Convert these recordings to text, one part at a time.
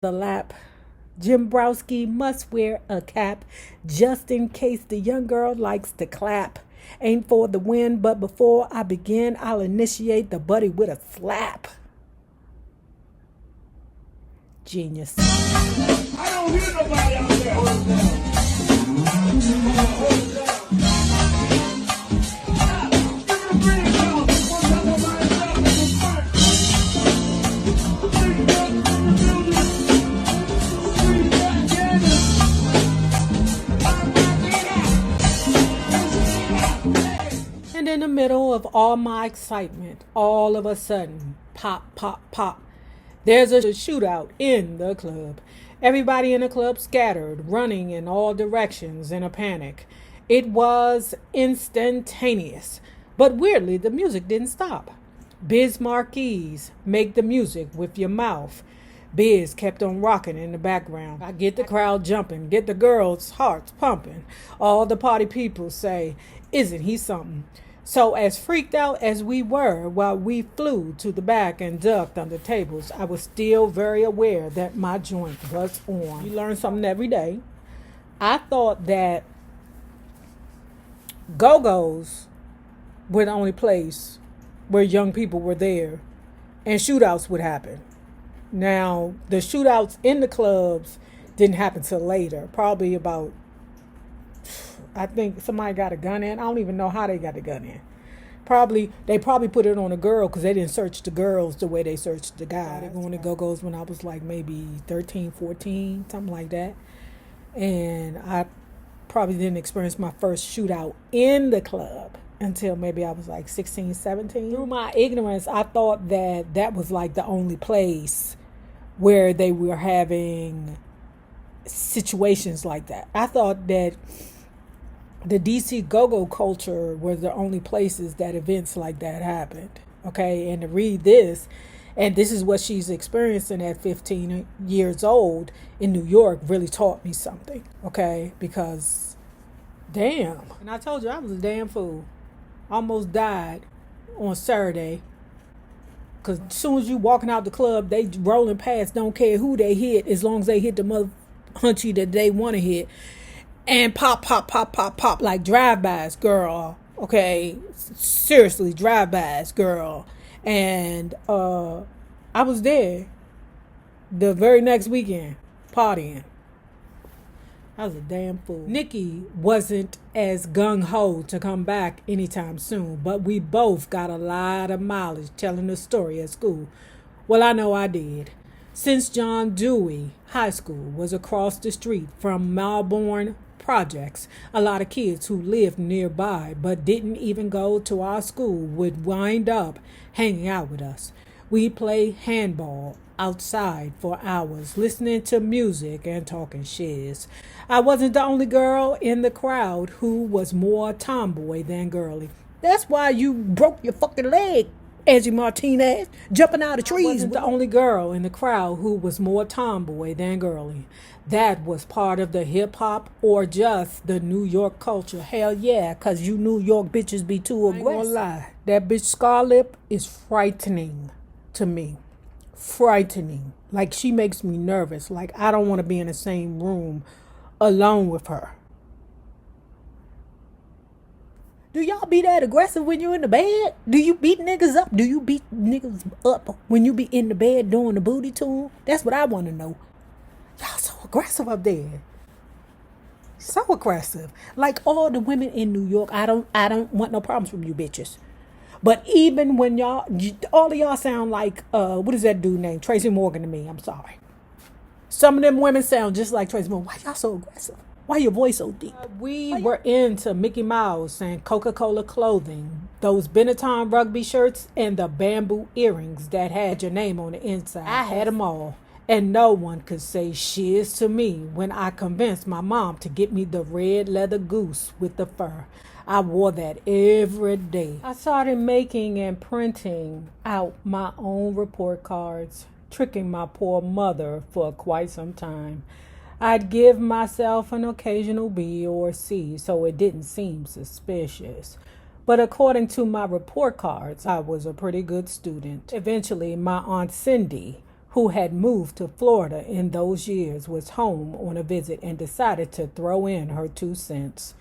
the lap. Jim Browski must wear a cap just in case the young girl likes to clap. Ain't for the win, but before I begin, I'll initiate the buddy with a slap. Genius. I don't hear nobody out there. Hold it down. Hold it down. And in the middle of all my excitement, all of a sudden, pop, pop, pop, there's a shootout in the club. Everybody in the club scattered, running in all directions in a panic. It was instantaneous, but weirdly, the music didn't stop. Biz Marquis, make the music with your mouth. Biz kept on rocking in the background. I get the crowd jumping, get the girls' hearts pumping. All the party people say, isn't he something? So as freaked out as we were while we flew to the back and ducked under tables, I was still very aware that my joint was on. You learn something every day. I thought that go-go's were the only place where young people were there and shootouts would happen. Now, the shootouts in the clubs didn't happen till later, probably about, I think somebody got a gun in. I don't even know how they got the gun in. They probably put it on a girl because they didn't search the girls the way they searched the guys. I was going to go-go's when I was like maybe 13, 14, something like that. And I probably didn't experience my first shootout in the club until maybe I was like 16, 17. Through my ignorance, I thought that that was like the only place where they were having situations like that. I thought that the DC go-go culture were the only places that events like that happened. Okay, and to read this, and this is what she's experiencing at 15 years old in New York, really taught me something. Okay, because damn. And I told you I was a damn fool. Almost died on Saturday. Because as soon as you walking out the club, they rolling past, don't care who they hit, as long as they hit the mother hunchy that they want to hit. And pop, pop, pop, pop, pop, like drive-bys, girl. Okay, seriously, drive-bys, girl. And I was there the very next weekend, partying. I was a damn fool. Nikki wasn't as gung-ho to come back anytime soon, but we both got a lot of mileage telling the story at school. Well, I know I did. Since John Dewey High School was across the street from Melbourne Projects, a lot of kids who lived nearby but didn't even go to our school would wind up hanging out with us. We'd play handball outside for hours, listening to music and talking shiz. I wasn't the only girl in the crowd who was more tomboy than girly. That's why you broke your fucking leg, Angie Martinez, jumping out of trees. I wasn't the only girl in the crowd who was more tomboy than girly. That was part of the hip-hop or just the New York culture. Hell yeah, because you New York bitches be too aggressive. I ain't gonna lie. That bitch Scarlett is frightening to me. Frightening. Like, she makes me nervous. Like, I don't want to be in the same room alone with her. Do y'all be that aggressive when you're in the bed? Do you beat niggas up? Do you beat niggas up when you be in the bed doing the booty to them? That's what I want to know. Y'all so aggressive up there. So aggressive. Like all the women in New York, I don't want no problems from you bitches. But even when y'all, all of y'all sound like, what is that dude named? Tracy Morgan to me. I'm sorry. Some of them women sound just like Tracy Morgan. Why y'all so aggressive? Why your voice so deep? We were into Mickey Mouse and Coca-Cola clothing, those Benetton rugby shirts, and the bamboo earrings that had your name on the inside. I had them all. And no one could say shiz to me when I convinced my mom to get me the red leather goose with the fur. I wore that every day. I started making and printing out my own report cards, tricking my poor mother for quite some time. I'd give myself an occasional B or C so it didn't seem suspicious. But according to my report cards, I was a pretty good student. Eventually, my Aunt Cindy, who had moved to Florida in those years, was home on a visit and decided to throw in her 2 cents.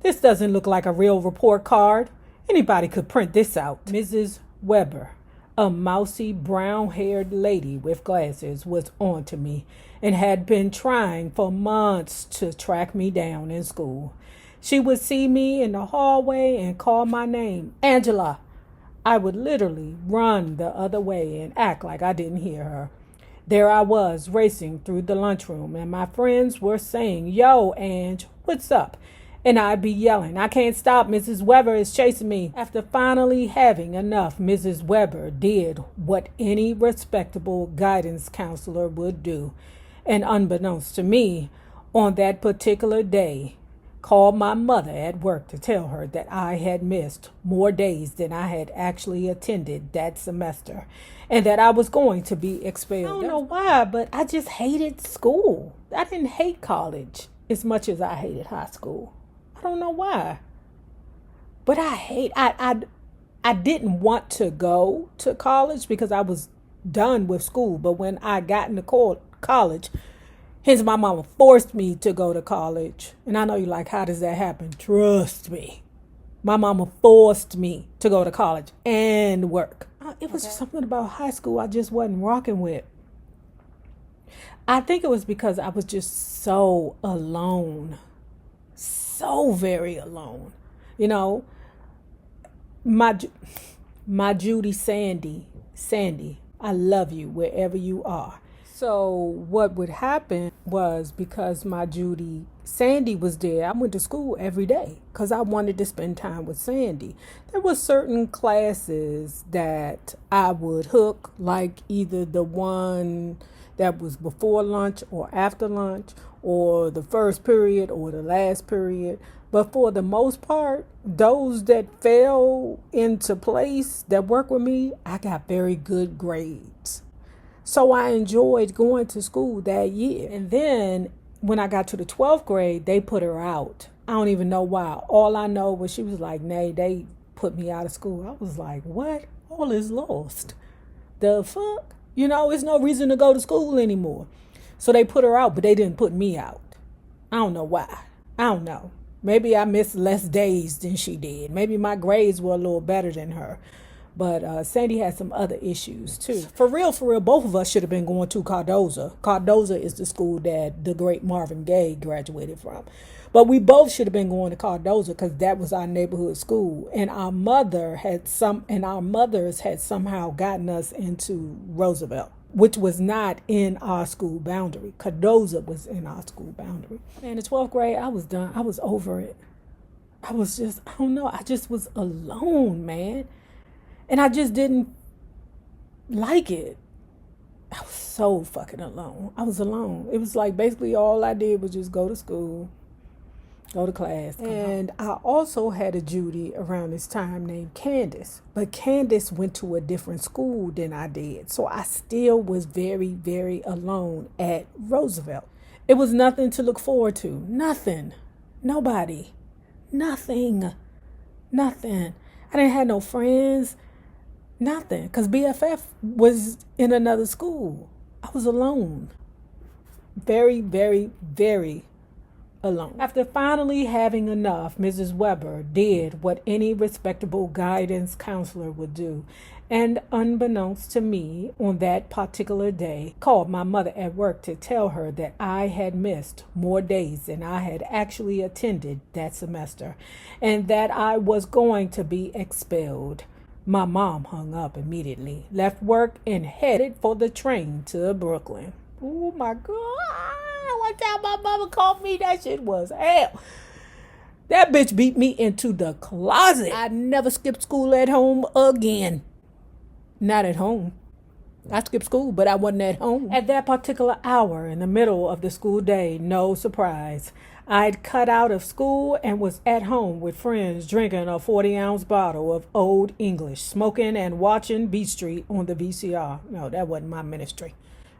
This doesn't look like a real report card. Anybody could print this out. Mrs. Weber, a mousy brown-haired lady with glasses, was on to me and had been trying for months to track me down in school. She would see me in the hallway and call my name, Angela. I would literally run the other way and act like I didn't hear her. There I was, racing through the lunchroom, and my friends were saying, "Yo, Ange, what's up?" And I'd be yelling, "I can't stop, Mrs. Weber is chasing me." After finally having enough, Mrs. Weber did what any respectable guidance counselor would do, and unbeknownst to me, on that particular day, called my mother at work to tell her that I had missed more days than I had actually attended that semester, and that I was going to be expelled. I don't know why, but I just hated school. I didn't hate college as much as I hated high school. I don't know why. But I didn't want to go to college because I was done with school. But when I got into college, hence my mama forced me to go to college. And I know you're like, how does that happen? Trust me. My mama forced me to go to college and work. It was something about high school I just wasn't rocking with. I think it was because I was just so alone. So very alone. You know, my Judy Sandy, I love you wherever you are. So what would happen was, because my Judy Sandy was there, I went to school every day because I wanted to spend time with Sandy. There were certain classes that I would hook, like either the one that was before lunch or after lunch, or the first period or the last period. But for the most part, those that fell into place that work with me, I got very good grades. So I enjoyed going to school that year. And then when I got to the 12th grade, they put her out. I don't even know why. All I know was she was like, "Nay, they put me out of school." I was like, what? All is lost. The fuck? You know, it's no reason to go to school anymore. So they put her out, but they didn't put me out. I don't know why. I don't know. Maybe I missed less days than she did. Maybe my grades were a little better than her. But Sandy had some other issues too. For real, both of us should have been going to Cardozo. Cardozo is the school that the great Marvin Gaye graduated from. But we both should have been going to Cardozo because that was our neighborhood school. And our mothers had somehow gotten us into Roosevelt, which was not in our school boundary. Cardozo was in our school boundary. In the 12th grade, I was done. I was over it. I was just, I don't know. I just was alone, man. And I just didn't like it. I was so fucking alone. I was alone. It was like basically all I did was just go to school, go to class. And I also had a Judy around this time named Candace. But Candace went to a different school than I did. So I still was very, very alone at Roosevelt. It was nothing to look forward to. Nothing. Nobody. Nothing. I didn't have no friends. Nothing. Because BFF was in another school. I was alone. Very, very, very alone. After finally having enough, Mrs. Weber did what any respectable guidance counselor would do, and unbeknownst to me on that particular day, called my mother at work to tell her that I had missed more days than I had actually attended that semester, and that I was going to be expelled. My mom hung up immediately, left work, and headed for the train to Brooklyn. Oh my God. One time my mama called me, that shit was hell. That bitch beat me into the closet. I never skipped school at home again. Not at home. I skipped school, but I wasn't at home. At that particular hour in the middle of the school day, no surprise, I'd cut out of school and was at home with friends drinking a 40-ounce bottle of Old English, smoking and watching Beat Street on the VCR. No, that wasn't my ministry.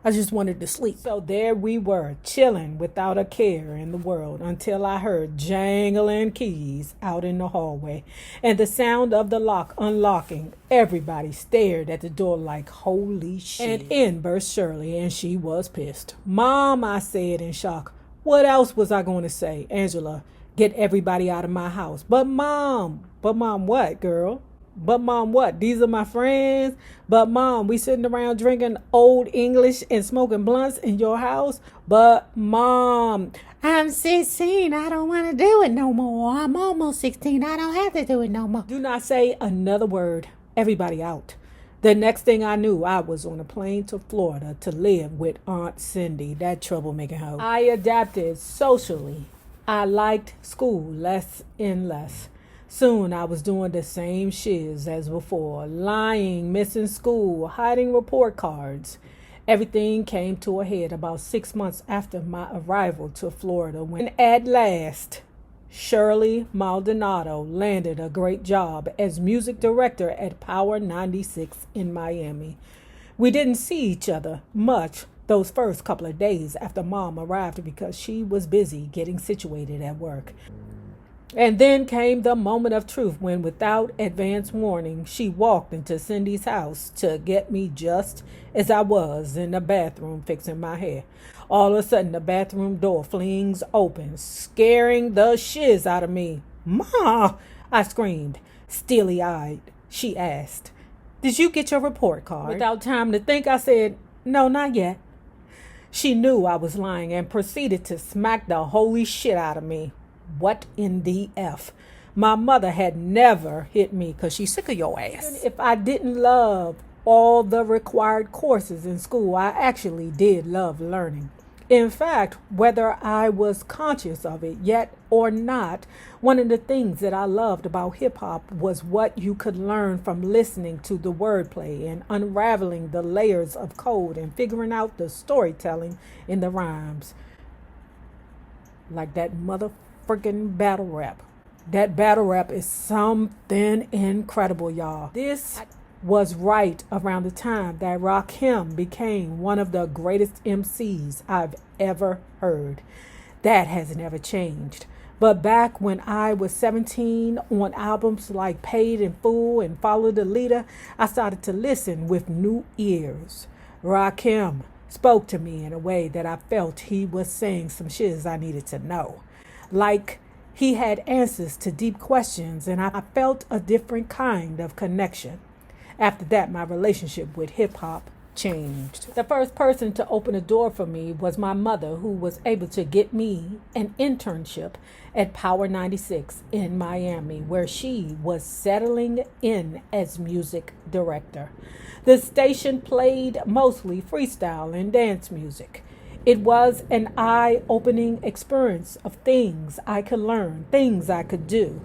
I just wanted to sleep. So there we were, chilling without a care in the world until I heard jangling keys out in the hallway and the sound of the lock unlocking. Everybody stared at the door like, holy shit. And in burst Shirley, and she was pissed. Mom, I said in shock. What else was I going to say? Angela, get everybody out of my house. But mom what, girl? But mom, what? These are my friends. But mom, we sitting around drinking old English and smoking blunts in your house. But mom, I'm 16. I don't want to do it no more. I'm almost 16. I don't have to do it no more. Do not say another word. Everybody out. The next thing I knew, I was on a plane to Florida to live with Aunt Cindy, that troublemaking hoe. I adapted socially. I liked school less and less. Soon I was doing the same shiz as before, lying, missing school, hiding report cards. Everything came to a head about 6 months after my arrival to Florida when at last Shirley Maldonado landed a great job as music director at Power 96 in Miami. We didn't see each other much those first couple of days after Mom arrived because she was busy getting situated at work. And then came the moment of truth when, without advance warning, she walked into Cindy's house to get me just as I was in the bathroom fixing my hair. All of a sudden, the bathroom door flings open, scaring the shiz out of me. Ma! I screamed. Steely-eyed, she asked, did you get your report card? Without time to think, I said, no, not yet. She knew I was lying and proceeded to smack the holy shit out of me. What in the F? My mother had never hit me because she's sick of your ass. Even if I didn't love all the required courses in school, I actually did love learning. In fact, whether I was conscious of it yet or not, one of the things that I loved about hip-hop was what you could learn from listening to the wordplay and unraveling the layers of code and figuring out the storytelling in the rhymes. Like that motherfucking battle rap. That battle rap is something incredible, y'all. This was right around the time that Rakim became one of the greatest MCs I've ever heard. That has never changed. But back when I was 17, on albums like Paid in Full and Follow the Leader, I started to listen with new ears. Rakim spoke to me in a way that I felt he was saying some shiz I needed to know. Like he had answers to deep questions, and I felt a different kind of connection. After that, my relationship with hip-hop changed. The first person to open a door for me was my mother, who was able to get me an internship at Power 96 in Miami, where she was settling in as music director. The station played mostly freestyle and dance music. It was an eye-opening experience of things I could learn, things I could do.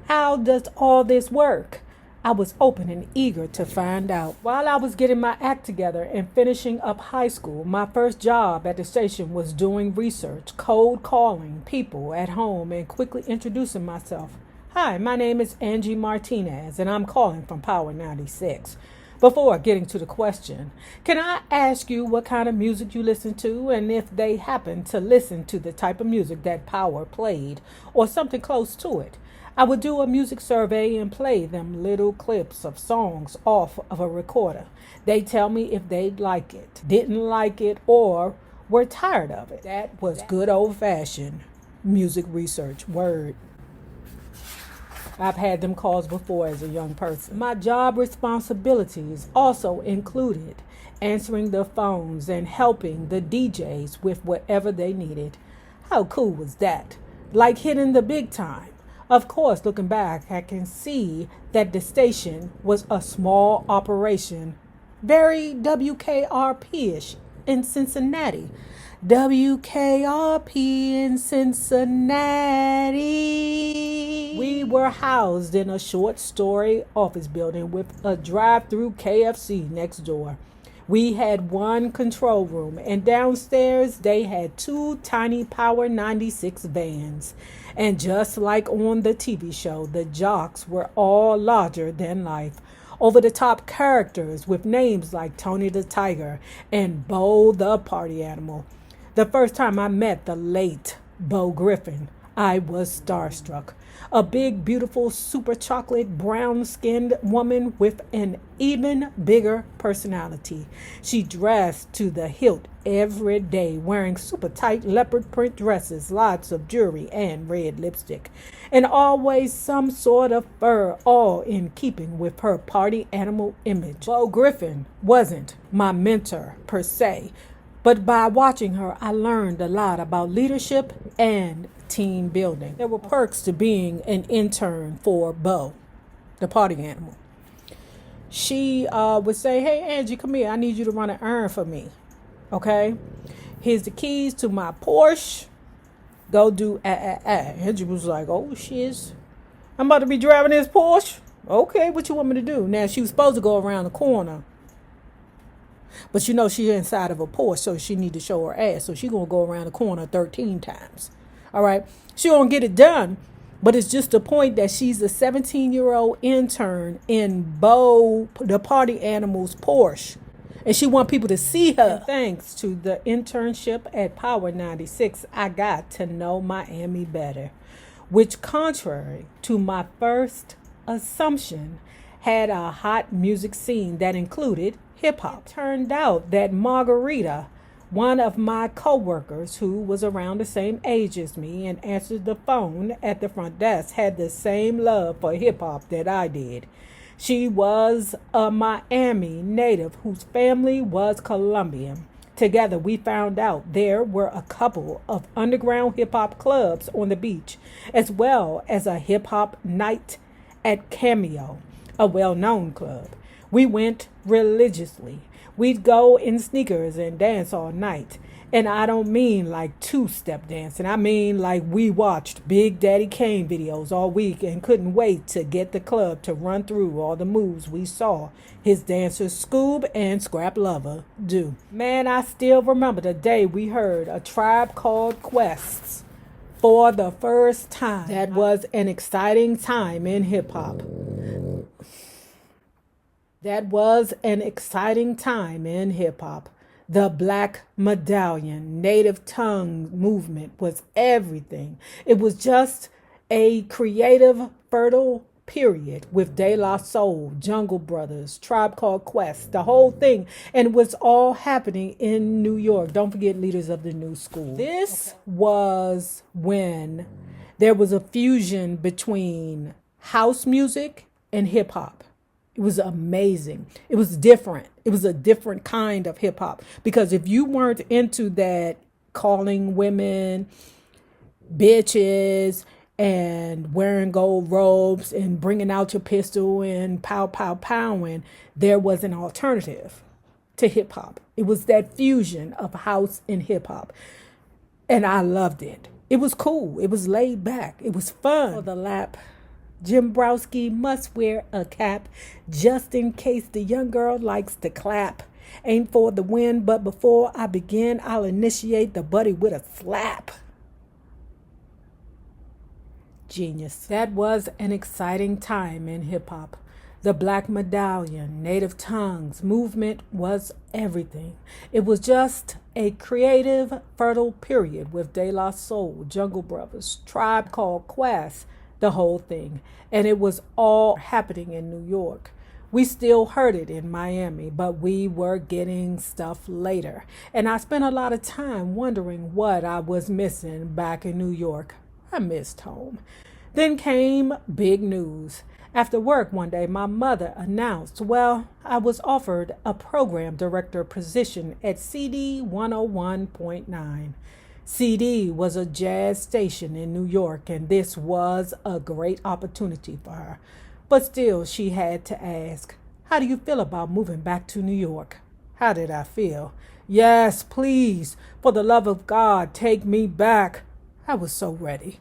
How does all this work? I was open and eager to find out. While I was getting my act together and finishing up high school, my first job at the station was doing research, cold calling people at home, and quickly introducing myself. Hi, my name is Angie Martinez, and I'm calling from Power 96. Before getting to the question, can I ask you what kind of music you listen to, and if they happen to listen to the type of music that Power played or something close to it? I would do a music survey and play them little clips of songs off of a recorder. They tell me if they'd like it, didn't like it, or were tired of it. That was good old-fashioned music research. Word. I've had them calls before as a young person. My job responsibilities also included answering the phones and helping the DJs with whatever they needed. How cool was that? Like hitting the big time. Of course, looking back, I can see that the station was a small operation, very WKRP-ish in Cincinnati. WKRP in Cincinnati. We were housed in a short-story office building with a drive-through KFC next door. We had one control room, and downstairs they had two tiny Power 96 vans. And just like on the TV show, the jocks were all larger than life. over-the-top characters with names like Tony the Tiger and Bo the Party Animal. The first time I met the late Bo Griffin, I was starstruck. A big, beautiful, super chocolate, brown-skinned woman with an even bigger personality. She dressed to the hilt every day, wearing super tight leopard print dresses, lots of jewelry, and red lipstick, and always some sort of fur, all in keeping with her party animal image. Bo Griffin wasn't my mentor per se, but by watching her, I learned a lot about leadership and team building. There were perks to being an intern for Bo, the party animal. She would say, "Hey, Angie, come here. I need you to run an errand for me. Okay? Here's the keys to my Porsche. Go do Angie was like, "Oh, shiz. I'm about to be driving this Porsche. Okay, what you want me to do?" Now, she was supposed to go around the corner. But you know she's inside of a Porsche, so she need to show her ass. So she going to go around the corner 13 times. All right? She don't get it done. But it's just the point that she's a 17-year-old intern in Bo, the party animal's Porsche. And she want people to see her. And thanks to the internship at Power 96, I got to know Miami better. Which, contrary to my first assumption, had a hot music scene that included hip-hop. It turned out that Margarita, one of my co-workers who was around the same age as me and answered the phone at the front desk, had the same love for hip-hop that I did. She was a Miami native whose family was Colombian. Together, we found out there were a couple of underground hip-hop clubs on the beach, as well as a hip-hop night at Cameo, a well-known club. We went religiously. We'd go in sneakers and dance all night. And I don't mean like two-step dancing. I mean like we watched Big Daddy Kane videos all week and couldn't wait to get the club to run through all the moves we saw his dancers Scoob and Scrap Lover do. Man, I still remember the day we heard A Tribe Called Quest for the first time. That was an exciting time in hip-hop. That was an exciting time in hip-hop. The Black Medallion, Native Tongue movement was everything. It was just a creative, fertile period with De La Soul, Jungle Brothers, Tribe Called Quest, the whole thing. And it was all happening in New York. Don't forget Leaders of the New School. This was when there was a fusion between house music and hip-hop. It was amazing. It was different. It was a different kind of hip hop. Because if you weren't into that calling women bitches and wearing gold robes and bringing out your pistol and pow, pow, powing, there was an alternative to hip hop. It was that fusion of house and hip hop. And I loved it. It was cool. It was laid back. It was fun. For the lap, Jim Browski must wear a cap just in case the young girl likes to clap. Ain't for the win, but before I begin, I'll initiate the buddy with a slap. Genius. That was an exciting time in hip-hop. The Black Medallion, Native Tongues movement was everything. It was just a creative, fertile period with De La Soul, Jungle Brothers, Tribe Called Quest, the whole thing. And it was all happening in New York. We still heard it in Miami, but we were getting stuff later. And I spent a lot of time wondering what I was missing back in New York. I missed home. Then came big news. After work one day, my mother announced, I was offered a program director position at CD 101.9. CD was a jazz station in New York, and this was a great opportunity for her. But still, she had to ask, how do you feel about moving back to New York? How did I feel? Yes, please, for the love of God, take me back. I was so ready.